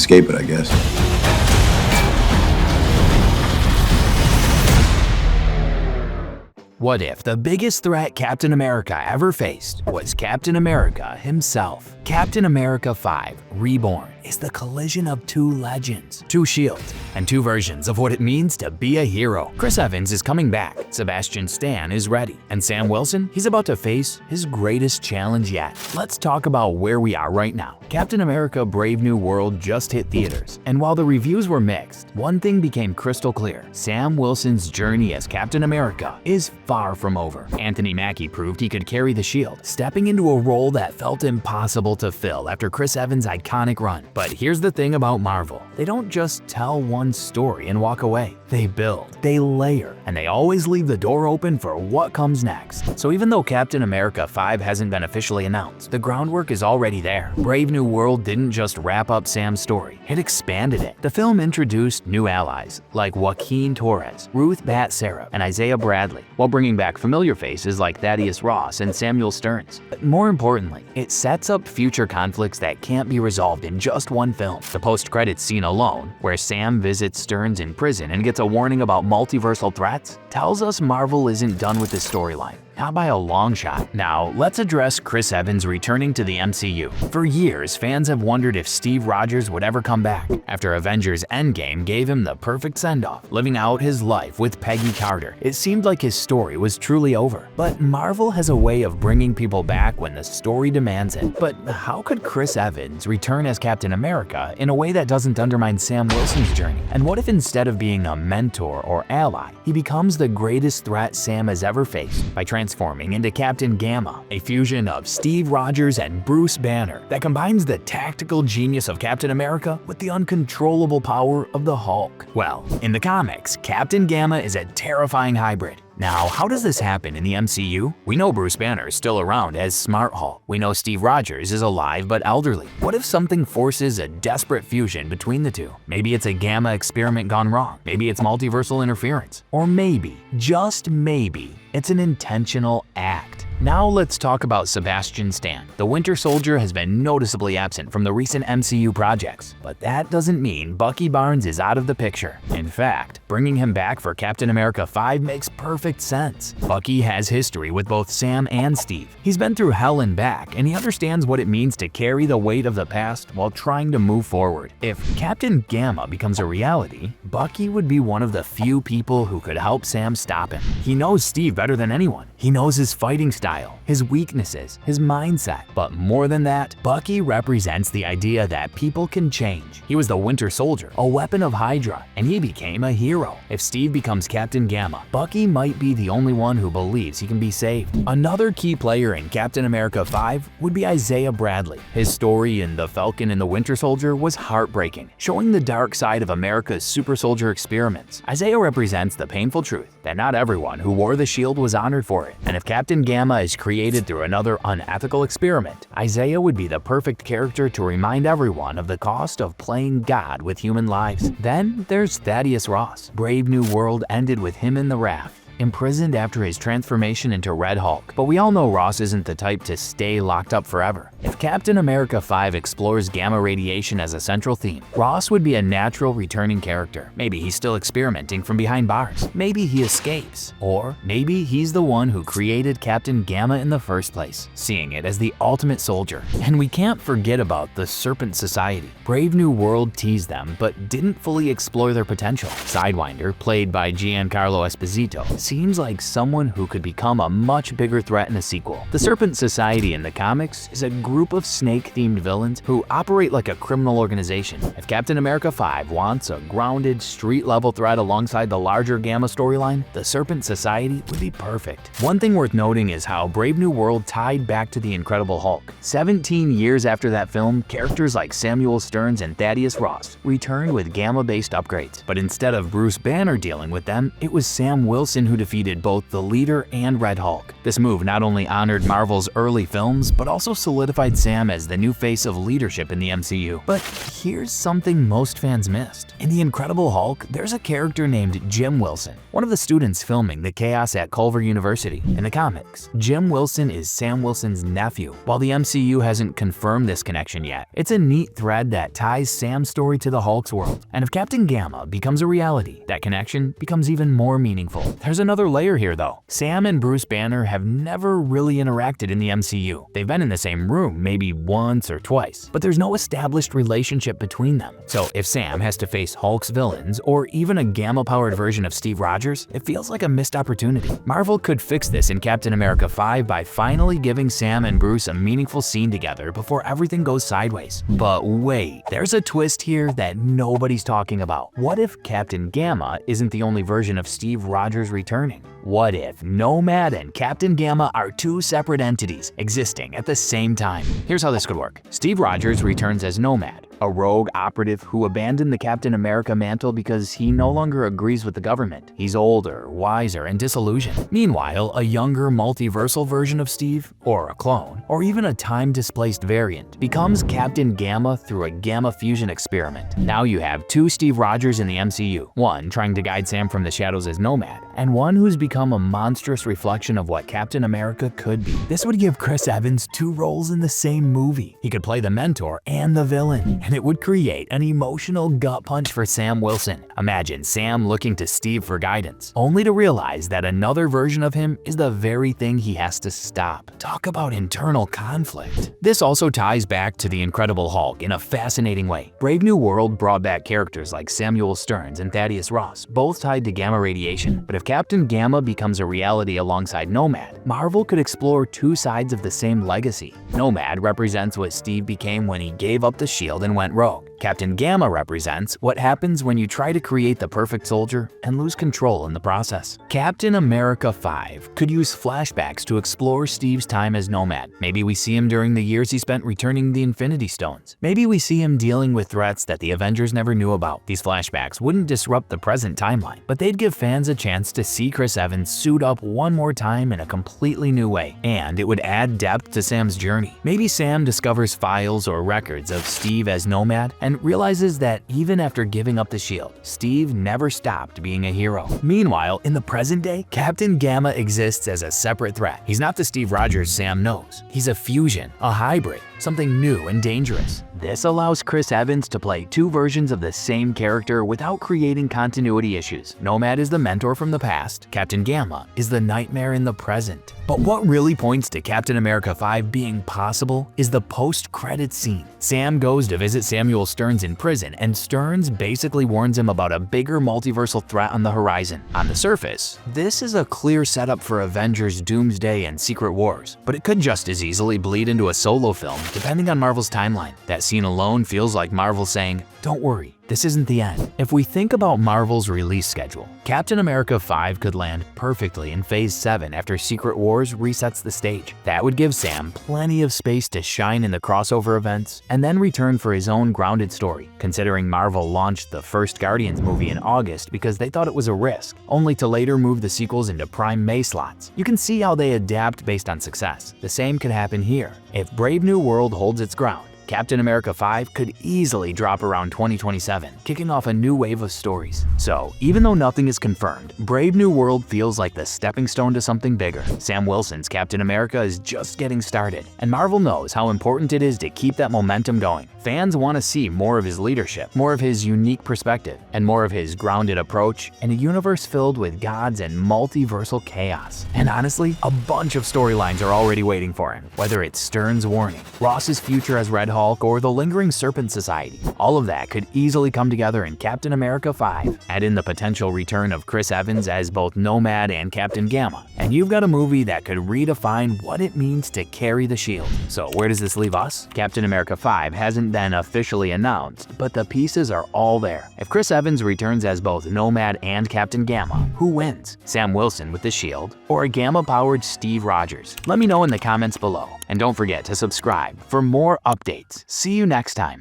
escape it, I guess. What if the biggest threat Captain America ever faced was Captain America himself? Captain America 5 Reborn is the collision of two legends, two shields, and two versions of what it means to be a hero. Chris Evans is coming back, Sebastian Stan is ready, and Sam Wilson, he's about to face his greatest challenge yet. Let's talk about where we are right now. Captain America Brave New World just hit theaters, and while the reviews were mixed, one thing became crystal clear. Sam Wilson's journey as Captain America is far from over. Anthony Mackie proved he could carry the shield, stepping into a role that felt impossible to fill after Chris Evans' iconic run. But here's the thing about Marvel. They don't just tell one story and walk away. They build, they layer, and they always leave the door open for what comes next. So even though Captain America 5 hasn't been officially announced, the groundwork is already there. Brave New World didn't just wrap up Sam's story, it expanded it. The film introduced new allies like Joaquin Torres, Ruth Bat Sarah, and Isaiah Bradley, while bringing back familiar faces like Thaddeus Ross and Samuel Stearns. But more importantly, it sets up future conflicts that can't be resolved in just one film. The post-credits scene alone, where Sam visits Stearns in prison and gets a warning about multiversal threats, tells us Marvel isn't done with this storyline. Not by a long shot. Now, let's address Chris Evans returning to the MCU. For years, fans have wondered if Steve Rogers would ever come back, after Avengers Endgame gave him the perfect send-off, living out his life with Peggy Carter. It seemed like his story was truly over. But Marvel has a way of bringing people back when the story demands it. But how could Chris Evans return as Captain America in a way that doesn't undermine Sam Wilson's journey? And what if instead of being a mentor or ally, he becomes the greatest threat Sam has ever faced by transforming into Captain Gamma, a fusion of Steve Rogers and Bruce Banner that combines the tactical genius of Captain America with the uncontrollable power of the Hulk? Well, in the comics, Captain Gamma is a terrifying hybrid. Now, how does this happen in the MCU? We know Bruce Banner is still around as Smart Hulk. We know Steve Rogers is alive but elderly. What if something forces a desperate fusion between the two? Maybe it's a Gamma experiment gone wrong. Maybe it's multiversal interference. Or maybe, just maybe, it's an intentional act. Now let's talk about Sebastian Stan. The Winter Soldier has been noticeably absent from the recent MCU projects, but that doesn't mean Bucky Barnes is out of the picture. In fact, bringing him back for Captain America 5 makes perfect sense. Bucky has history with both Sam and Steve. He's been through hell and back, and he understands what it means to carry the weight of the past while trying to move forward. If Captain Gamma becomes a reality, Bucky would be one of the few people who could help Sam stop him. He knows Steve better than anyone. He knows his fighting style, his weaknesses, his mindset. But more than that, Bucky represents the idea that people can change. He was the Winter Soldier, a weapon of Hydra, and he became a hero. If Steve becomes Captain Gamma, Bucky might be the only one who believes he can be saved. Another key player in Captain America 5 would be Isaiah Bradley. His story in The Falcon and the Winter Soldier was heartbreaking, showing the dark side of America's super soldier experiments. Isaiah represents the painful truth that not everyone who wore the shield was honored for it. And if Captain Gamma is created through another unethical experiment, Isaiah would be the perfect character to remind everyone of the cost of playing God with human lives. Then there's Thaddeus Ross. Brave New World ended with him in the raft, imprisoned after his transformation into Red Hulk. But we all know Ross isn't the type to stay locked up forever. If Captain America 5 explores gamma radiation as a central theme, Ross would be a natural returning character. Maybe he's still experimenting from behind bars. Maybe he escapes. Or maybe he's the one who created Captain Gamma in the first place, seeing it as the ultimate soldier. And we can't forget about the Serpent Society. Brave New World teased them, but didn't fully explore their potential. Sidewinder, played by Giancarlo Esposito, seems like someone who could become a much bigger threat in a sequel. The Serpent Society in the comics is a group of snake-themed villains who operate like a criminal organization. If Captain America 5 wants a grounded, street-level threat alongside the larger Gamma storyline, the Serpent Society would be perfect. One thing worth noting is how Brave New World tied back to the Incredible Hulk. 17 years after that film, characters like Samuel Stearns and Thaddeus Ross returned with Gamma-based upgrades. But instead of Bruce Banner dealing with them, it was Sam Wilson who defeated both the leader and Red Hulk. This move not only honored Marvel's early films, but also solidified Sam as the new face of leadership in the MCU. But here's something most fans missed. In The Incredible Hulk, there's a character named Jim Wilson, one of the students filming the chaos at Culver University. In the comics, Jim Wilson is Sam Wilson's nephew. While the MCU hasn't confirmed this connection yet, it's a neat thread that ties Sam's story to the Hulk's world. And if Captain Gamma becomes a reality, that connection becomes even more meaningful. There's another layer here though. Sam and Bruce Banner have never really interacted in the MCU. They've been in the same room maybe once or twice, but there's no established relationship between them. So if Sam has to face Hulk's villains or even a Gamma-powered version of Steve Rogers, it feels like a missed opportunity. Marvel could fix this in Captain America 5 by finally giving Sam and Bruce a meaningful scene together before everything goes sideways. But wait, there's a twist here that nobody's talking about. What if Captain Gamma isn't the only version of Steve Rogers returning? What if Nomad and Captain Gamma are two separate entities existing at the same time? Here's how this could work. Steve Rogers returns as Nomad, a rogue operative who abandoned the Captain America mantle because he no longer agrees with the government. He's older, wiser, and disillusioned. Meanwhile, a younger multiversal version of Steve, or a clone, or even a time-displaced variant, becomes Captain Gamma through a gamma fusion experiment. Now you have two Steve Rogers in the MCU, one trying to guide Sam from the shadows as Nomad, and one who's become a monstrous reflection of what Captain America could be. This would give Chris Evans two roles in the same movie. He could play the mentor and the villain, and it would create an emotional gut punch for Sam Wilson. Imagine Sam looking to Steve for guidance, only to realize that another version of him is the very thing he has to stop. Talk about internal conflict. This also ties back to The Incredible Hulk in a fascinating way. Brave New World brought back characters like Samuel Stearns and Thaddeus Ross, both tied to gamma radiation. But if Captain Gamma becomes a reality alongside Nomad, Marvel could explore two sides of the same legacy. Nomad represents what Steve became when he gave up the shield and went rogue. Captain Gamma represents what happens when you try to create the perfect soldier and lose control in the process. Captain America 5 could use flashbacks to explore Steve's time as Nomad. Maybe we see him during the years he spent returning the Infinity Stones. Maybe we see him dealing with threats that the Avengers never knew about. These flashbacks wouldn't disrupt the present timeline, but they'd give fans a chance to see Chris Evans suit up one more time in a completely new way, and it would add depth to Sam's journey. Maybe Sam discovers files or records of Steve as Nomad and realizes that even after giving up the shield, Steve never stopped being a hero. Meanwhile, in the present day, Captain Gamma exists as a separate threat. He's not the Steve Rogers Sam knows. He's a fusion, a hybrid, something new and dangerous. This allows Chris Evans to play two versions of the same character without creating continuity issues. Nomad is the mentor from the past, Captain Gamma is the nightmare in the present. But what really points to Captain America 5 being possible is the post-credits scene. Sam goes to visit Samuel Stearns in prison, and Stearns basically warns him about a bigger multiversal threat on the horizon. On the surface, this is a clear setup for Avengers, Doomsday, and Secret Wars, but it could just as easily bleed into a solo film, depending on Marvel's timeline. That scene alone feels like Marvel saying, "Don't worry, this isn't the end." If we think about Marvel's release schedule, Captain America 5 could land perfectly in Phase 7 after Secret Wars resets the stage. That would give Sam plenty of space to shine in the crossover events and then return for his own grounded story, considering Marvel launched the first Guardians movie in August because they thought it was a risk, only to later move the sequels into Prime May slots. You can see how they adapt based on success. The same could happen here. If Brave New World holds its ground, Captain America 5 could easily drop around 2027, kicking off a new wave of stories. So, even though nothing is confirmed, Brave New World feels like the stepping stone to something bigger. Sam Wilson's Captain America is just getting started, and Marvel knows how important it is to keep that momentum going. Fans want to see more of his leadership, more of his unique perspective, and more of his grounded approach in a universe filled with gods and multiversal chaos. And honestly, a bunch of storylines are already waiting for him, whether it's Stearns' warning, Ross's future as Red Hulk, or the lingering Serpent Society. All of that could easily come together in Captain America 5. Add in the potential return of Chris Evans as both Nomad and Captain Gamma, and you've got a movie that could redefine what it means to carry the shield. So where does this leave us? Captain America 5 hasn't been officially announced, but the pieces are all there. If Chris Evans returns as both Nomad and Captain Gamma, who wins? Sam Wilson with the shield, or a Gamma-powered Steve Rogers? Let me know in the comments below. And don't forget to subscribe for more updates. See you next time.